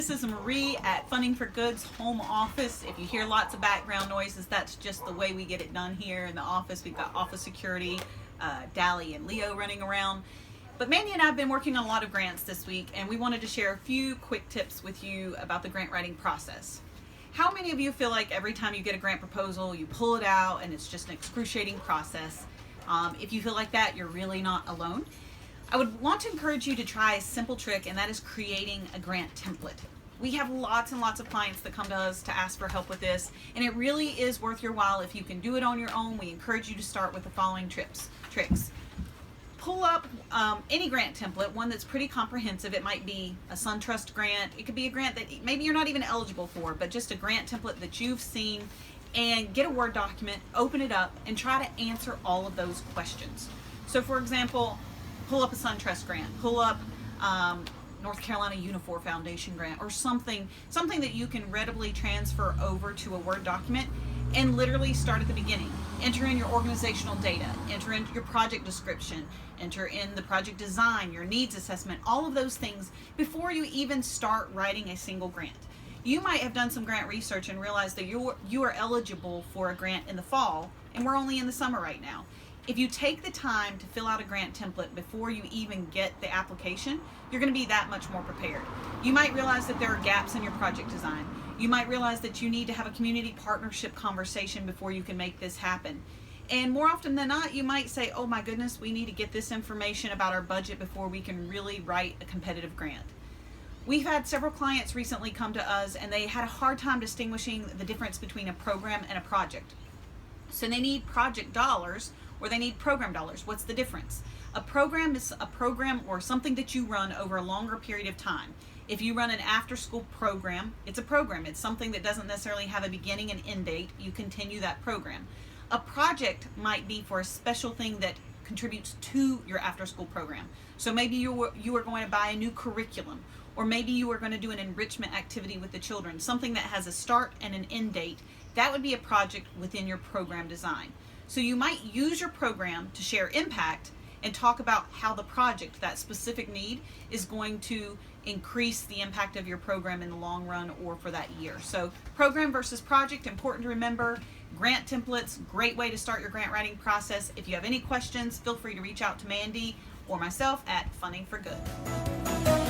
This is Marie at Funding for Good's home office. If you hear lots of background noises, that's just the way we get it done here in the office. We've got office security, Dally and Leo running around. But Mandy and I have been working on a lot of grants this week, and we wanted to share a few quick tips with you about the grant writing process. How many of you feel like every time you get a grant proposal, you pull it out and it's just an excruciating process? If you feel like that, you're really not alone. I would want to encourage you to try a simple trick, and that is creating a grant template. We have lots and lots of clients that come to us to ask for help with this, and it really is worth your while. If you can do it on your own, we encourage you to start with the following tricks. Pull up any grant template, one that's pretty comprehensive. It might be a SunTrust grant. It could be a grant that maybe you're not even eligible for, but just a grant template that you've seen, and get a Word document, open it up, and try to answer all of those questions. So for example, pull up a SunTrust grant, pull up North Carolina Unifor Foundation grant, or something that you can readily transfer over to a Word document, and literally start at the beginning. Enter in your organizational data, enter in your project description, enter in the project design, your needs assessment, all of those things before you even start writing a single grant. You might have done some grant research and realized that you are eligible for a grant in the fall, and we're only in the summer right now. If you take the time to fill out a grant template before you even get the application, you're going to be that much more prepared. You might realize that there are gaps in your project design. You might realize that you need to have a community partnership conversation before you can make this happen. And more often than not, you might say, oh my goodness, we need to get this information about our budget before we can really write a competitive grant. We've had several clients recently come to us, and they had a hard time distinguishing the difference between a program and a project. So they need project dollars, or they need program dollars. What's the difference? A program is a program or something that you run over a longer period of time. If you run an after-school program, it's a program. It's something that doesn't necessarily have a beginning and end date. You continue that program. A project might be for a special thing that contributes to your after-school program. So maybe you are going to buy a new curriculum, or maybe you are going to do an enrichment activity with the children, something that has a start and an end date. That would be a project within your program design. So you might use your program to share impact and talk about how the project, that specific need, is going to increase the impact of your program in the long run or for that year. So program versus project, important to remember. Grant templates, great way to start your grant writing process. If you have any questions, feel free to reach out to Mandy or myself at Funding for Good.